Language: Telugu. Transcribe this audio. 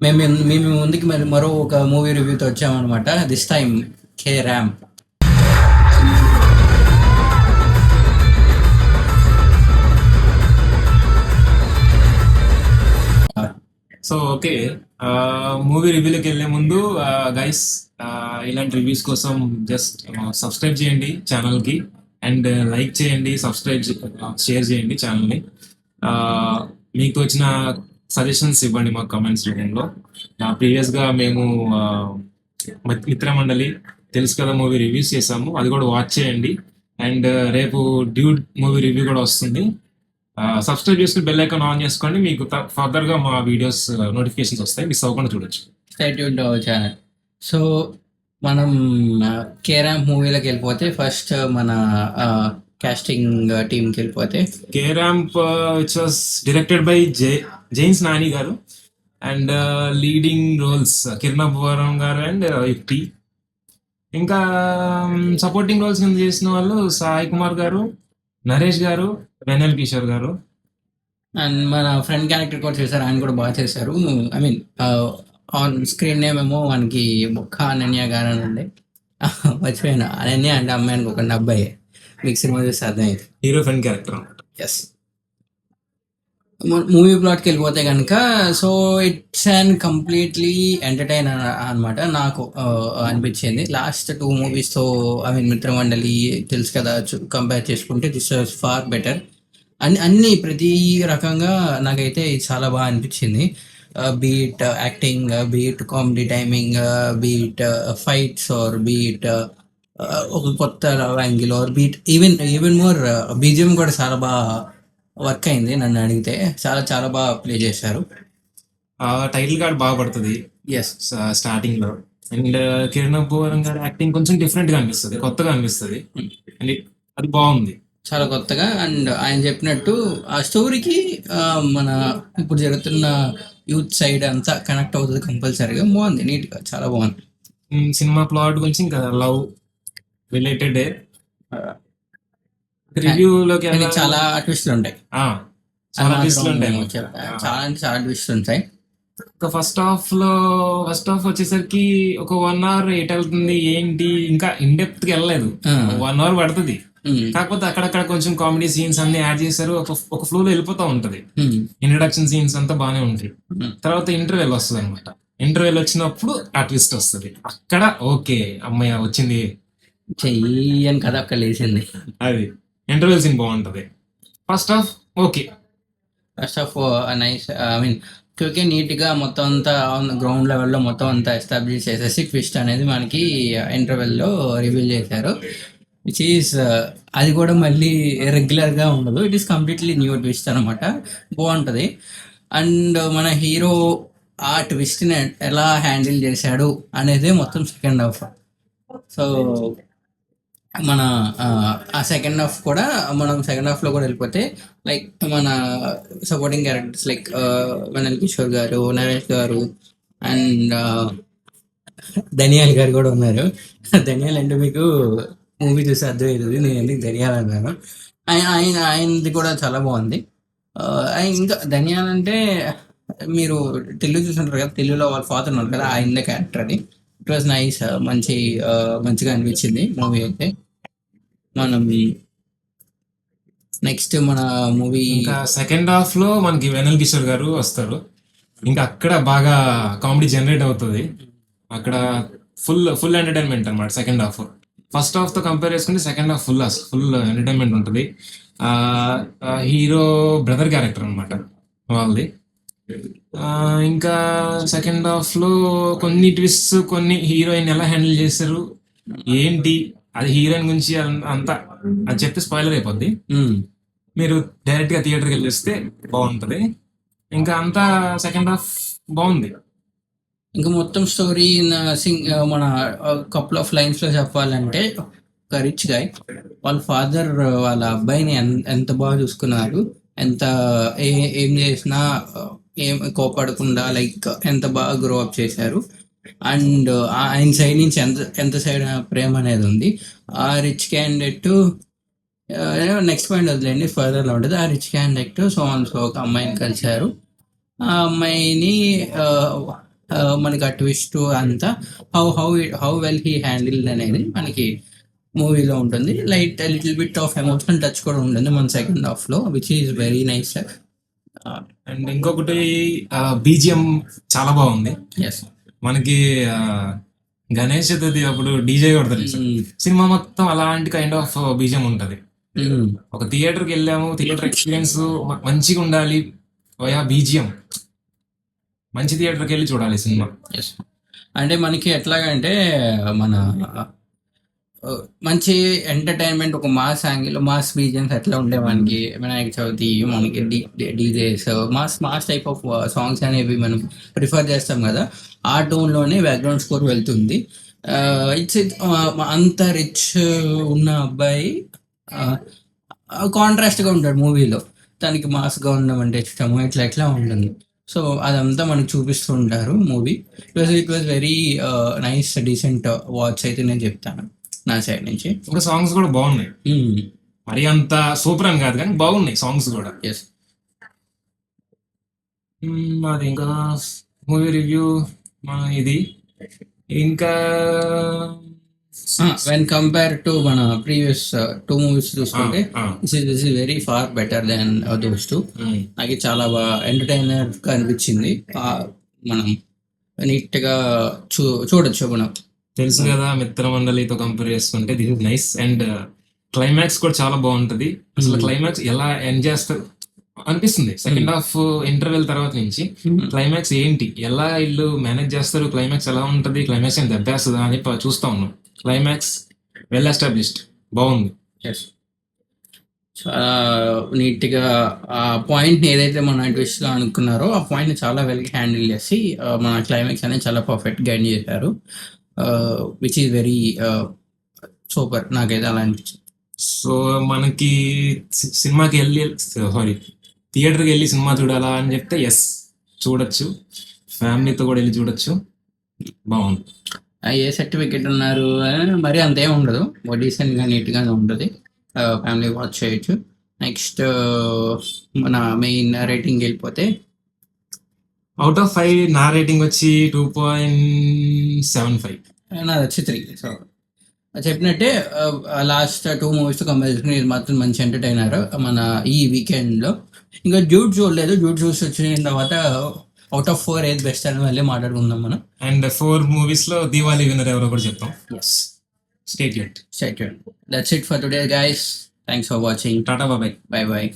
మేము ముందుకి మరి మరో ఒక మూవీ రివ్యూతో వచ్చామన్నమాట. దిస్ టైమ్ కే ర్యామ్. ఓకే, మూవీ రివ్యూలోకి వెళ్ళే ముందు గైస్, ఇలాంటి రివ్యూస్ కోసం జస్ట్ సబ్స్క్రైబ్ చేయండి ఛానల్కి, అండ్ లైక్ చేయండి, సబ్స్క్రైబ్ షేర్ చేయండి ఛానల్ని. మీకు వచ్చిన సజెషన్స్ ఇవ్వండి మాకు కమెంట్స్ రూపంలో. ప్రీవియస్గా మేము మిత్ర మండలి తెలుసు కదా మూవీ రివ్యూస్ చేసాము, అది కూడా వాచ్ చేయండి. అండ్ రేపు డ్యూడ్ మూవీ రివ్యూ కూడా వస్తుంది. సబ్స్క్రైబ్ చేసుకుని బెల్ ఐకాన్ ఆన్ చేసుకోండి, మీకు ఫర్దర్గా మా వీడియోస్ నోటిఫికేషన్స్ వస్తాయి, మిస్ అవ్వకుండా చూడొచ్చు. Stay tuned our channel. So మనం కే ర్యామ్ మూవీలోకి వెళ్ళిపోతే ఫస్ట్ మన కాస్టింగ్ టీంకి వెళ్ళిపోతే K ramp which was directed by Jains Nani గారు, అండ్ లీడింగ్ రోల్స్ కిరణ్ గారు అండ్ యుక్తి. ఇంకా సపోర్టింగ్ రోల్స్ కింద చేసిన వాళ్ళు సాయి కుమార్ గారు, నరేష్ గారు, వెనల్ కిషోర్ గారు. అండ్ మన ఫ్రెండ్ క్యారెక్టర్ కూడా చేశారు, ఆయన కూడా బాగా చేశారు. I mean on screen name ఏమో మనకి బొక్క అనన్య గారు అని ఉండే. మర్చిపోయాను, అనన్య అంటే అమ్మాయి అనుకోకండి, అబ్బాయి. మీకు సినిమా చూస్తే అర్థమైంది. Hero friend character. Yes. Movie ప్లాట్కి వెళ్ళిపోతే కనుక, so it's and completely entertain అనమాట నాకు అనిపించింది. లాస్ట్ 2 మూవీస్తో, ఐ మీన్ మిత్రమండలి తెలుసు కదా, కంపేర్ చేసుకుంటే దిస్ వాజ్ ఫార్ బెటర్. అన్ని ప్రతి రకంగా నాకైతే ఇది చాలా బాగా అనిపించింది. Beat acting, beat comedy timing, beat fights, or beat ఒక కొత్త angle, or beat even more BGM కూడా చాలా బాగా వర్క్ అయింది. నన్ను అడిగితే చాలా చాలా బాగా ప్లే చేశారు. టైటిల్ కార్డ్ బాగా పడుతుంది ఎస్. స్టార్టింగ్ లో. అండ్ కిరణ్ అబ్బవరం గారి యాక్టింగ్ కొంచెం డిఫరెంట్ గా అనిపిస్తుంది, కొత్తగా అనిపిస్తుంది. అండ్ అది బాగుంది, చాలా కొత్తగా. అండ్ ఆయన చెప్పినట్టు ఆ స్టోరీకి మన ఇప్పుడు జరుగుతున్న యూత్ సైడ్ అంతా కనెక్ట్ అవుతుంది కంపల్సరీగా. బాగుంది, నీట్గా, చాలా బాగుంది. సినిమా ప్లాట్ గురించి ఇంకా లవ్ రిలేటెడ్ రివ్యూలోకి చాలా ట్విస్ట్లు ఉంటాయి. చాలా ట్విస్ట్లు ఉంటాయి, చాలా అంటే చాలా ట్విస్ట్లు ఉంటాయి. ఫస్ట్ హాఫ్ వచ్చేసరికి ఒక 1 hour ఎయిట్ అవుతుంది ఏంటి, ఇంకా ఇన్ డెప్త్ కి వెళ్ళలేదు. 1 hour పడుతుంది. కాకపోతే అక్కడక్కడ కొంచెం కామెడీ సీన్స్ అన్ని యాడ్ చేశారు, ఒక ఫ్లో లో వెళ్ళిపోతా ఉంటది. ఇంట్రడక్షన్ సీన్స్ అంతా బానే ఉంటాయి. తర్వాత ఇంటర్వెల్ వస్తుంది అనమాట. ఇంటర్వెల్ వచ్చినప్పుడు ఆ ట్విస్ట్ వస్తుంది. అక్కడ ఓకే, అమ్మాయి వచ్చింది చెయ్యని కథ అక్కడ లేచింది. అది ఇంటర్వెల్ సీన్ బాగుంటది. First half okay, first of nice. I mean QK నీట్గా మొత్తం అంతా గ్రౌండ్ లెవెల్లో మొత్తం అంతా ఎస్టాబ్లిష్ చేసేసి ట్విస్ట్ అనేది మనకి ఇంటర్వెల్లో రివీల్ చేశారు. విచ్ ఈస్ అది కూడా మళ్ళీ రెగ్యులర్గా ఉండదు, it is completely new twist అనమాట. బాగుంటుంది. అండ్ మన హీరో ఆ ట్విస్ట్ని ఎలా హ్యాండిల్ చేశాడు అనేది మొత్తం సెకండ్ హాఫ్. సో మన ఆ సెకండ్ హాఫ్ కూడా, మనం సెకండ్ హాఫ్లో కూడా వెళ్ళిపోతే లైక్ మన సపోర్టింగ్ క్యారెక్టర్స్ లైక్ వెనల్ కిషోర్ గారు, నరేష్ గారు, అండ్ ధనియాల్ గారు కూడా ఉన్నారు. ధనియాల్ అంటే మీకు మూవీ చూసి అర్థమవుతుంది నేను ఎందుకు ధనియాల్ అన్నాను. ఆయనది కూడా చాలా బాగుంది. ఇంకా ధనియాల్ అంటే మీరు తెలుగు చూసుంటారు కదా, తెలుగులో వాళ్ళ ఫాదర్ ఉన్నారు కదా, ఆయనదే క్యారెక్టర్ అది. ఇట్ వాజ్ నైస్, మంచిగా అనిపించింది మూవీ అయితే. మనం నెక్స్ట్ మన మూవీ ఇంకా సెకండ్ హాఫ్ లో మనకి వెనల్ కిషోర్ గారు వస్తారు. ఇంకా అక్కడ బాగా కామెడీ జనరేట్ అవుతుంది. అక్కడ ఫుల్ ఎంటర్టైన్మెంట్ అనమాట సెకండ్ హాఫ్. ఫస్ట్ హాఫ్ తో కంపేర్ చేసుకుంటే సెకండ్ హాఫ్ ఫుల్ ఎంటర్టైన్మెంట్ ఉంటుంది. హీరో బ్రదర్ క్యారెక్టర్ అనమాట వాళ్ళది. ఇంకా సెకండ్ హాఫ్ లో కొన్ని ట్విస్ట్, కొన్ని హీరోయిన్ ఎలా హ్యాండిల్ చేస్తారు ఏంటి, అది హీరోయిన్ గురించి అంతా అది చెప్తే స్పాయిలర్ అయిపోద్ది. మీరు డైరెక్ట్ గా థియేటర్కి వెళ్ళి చూస్తే బాగుంటది. ఇంకా అంతా సెకండ్ హాఫ్ బాగుంది. ఇంకా మొత్తం స్టోరీ మన కపుల్ ఆఫ్ లైన్స్ లో చెప్పాలంటే, ఒక రిచ్ గాయ్ వాళ్ళ ఫాదర్ వాళ్ళ అబ్బాయిని ఎంత బాగా చూసుకున్నారు, ఎంత ఏం చేసినా ఏం కోపడకుండా లైక్ ఎంత బాగా గ్రో అప్ చేశారు. అండ్ ఆయన సైడ్ నుంచి ఎంత సైడ్ ప్రేమ అనేది ఉంది. ఆ రిచ్ క్యాండిడేట్ నెక్స్ట్ పాయింట్ వదిలేండి, ఫర్దర్లో ఉంటుంది. ఆ రిచ్ క్యాండిడేట్ సో ఒక అమ్మాయిని కలిశారు. ఆ అమ్మాయిని మనకి ఆ ట్విస్ట్ అంతా హౌ వెల్ హీ హ్యాండిల్ అనేది మనకి మూవీలో ఉంటుంది. Light little bit of emotional touch కూడా ఉంటుంది మన సెకండ్ హాఫ్ లో, which is very nice. And ఇంకొకటి బీజిఎం చాలా బాగుంది. ఎస్. మనకి ఆ, గణేష్ చతుర్థి అప్పుడు డీజే కొడతారు. సినిమా మొత్తం అలాంటి కైండ్ ఆఫ్ బీజిఎం ఉంటది. ఒక థియేటర్కి వెళ్ళాము, థియేటర్ ఎక్స్పీరియన్స్ మంచిగా ఉండాలి, వయా బీజిఎం, మంచి థియేటర్కి వెళ్ళి చూడాలి సినిమా. ఎస్. అంటే మనకి ఎట్లాగంటే మన మంచి ఎంటర్టైన్మెంట్, ఒక మాస్ యాంగిల్, మాస్ బీజియమ్స్ ఎట్లా ఉండే మనకి వినాయక చవితి, మనకి DJs, mass mass type of songs అనేవి మనం ప్రిఫర్ చేస్తాం కదా, ఆ టోన్లోనే బ్యాక్గ్రౌండ్ స్కోర్ వెళ్తుంది. ఇట్స్ అంత రిచ్ ఉన్న అబ్బాయి కాంట్రాస్ట్గా ఉంటాడు మూవీలో, తనకి మాస్గా ఉండడం అంటే ఇష్టము, ఇట్లా ఎట్లా ఉంటుంది. సో అదంతా మనకు చూపిస్తూ ఉంటారు movie. It was very nice decent watch అయితే నేను చెప్తాను నా సైడ్ నుంచి. ఇంకా సాంగ్స్ కూడా బాగున్నాయి, మరి అంత సూపర్ అని కాదు కానీ బాగున్నాయి సాంగ్స్ కూడా. ఎస్. అది ఇంకా మూవీ రివ్యూ ఇది. ఇంకా వెన్ కంపేర్ టు మన ప్రీవియస్ టూ మూవీస్ చూసుకుంటే ఆ, this is very far better than those two. నాకు చాలా బాగా ఎంటర్టైనర్ గా అనిపించింది. మనం నీట్ గా చూడొచ్చు మనం. తెలుసు కదా, మిత్ర మండలితో కంపేర్ చేసుకుంటే this is nice. And climax కూడా చాలా బాగుంటది. అసలు క్లైమాక్స్ ఎలా ఎండ్ చేస్తారు అనిపిస్తుంది. సెకండ్ హాఫ్ ఇంటర్వెల్ తర్వాత నుంచి క్లైమాక్స్ ఏంటి, ఎలా వీళ్ళు మేనేజ్ చేస్తారు, క్లైమాక్స్ ఎలా ఉంటది, క్లైమాక్స్ ఏం దెబ్బేస్తుందా అని చూస్తా ఉన్నాం. క్లైమాక్స్ వెల్ ఎస్టాబ్లిష్డ్, బాగుంది. ఎస్. చాలా నీట్గా ఆ పాయింట్ని ఏదైతే మన ట్విస్ట్లో అనుకున్నారో ఆ పాయింట్ని చాలా వెల్ హ్యాండిల్ చేసి మన క్లైమాక్స్ అనేది చాలా పర్ఫెక్ట్గా ఎండ్ చేశారు. విచ్ ఈస్ వెరీ సూపర్, నాకైతే అలా అనిపించింది. సో మనకి సినిమాకి వెళ్ళి థియేటర్కి వెళ్ళి సినిమా చూడాలా అని చెప్తే ఎస్, చూడొచ్చు. ఫ్యామిలీతో కూడా వెళ్ళి చూడొచ్చు, బాగుంది. ఏ సర్టిఫికెట్ ఉన్నారు మరి అంతేం ఉండదు, డీసెంట్గా నీట్గానే ఉంటుంది, ఫ్యామిలీ వాచ్ చేయొచ్చు. నెక్స్ట్ మన మెయిన్ రేటింగ్ వెళ్ళిపోతే అవుట్ ఆఫ్ 5 నా రేటింగ్ వచ్చి 2.75. నాది వచ్చి 3. సో చెప్పినట్టే లాస్ట్ టూ మూవీస్తో కంపేర్ చేసుకుని ఇది మాత్రం మంచి ఎంటర్టైనర్ మన ఈ వీకెండ్లో. ఇంకా డ్యూట్ చూడలేదు, డ్యూట్ చూసి వచ్చిన తర్వాత అవుట్ ఆఫ్ 4 ఏది బెస్ట్ అని మళ్ళీ మాట్లాడుకుందాం మనం. అండ్ 4 మూవీస్ లో దివాళీ విన్నర్ ఎవరో కూడా చెప్తాం. Yes. Stay tuned. Stay tuned. That's it for today, guys. Thanks for watching. Tata బాబాయ్. Bye bye.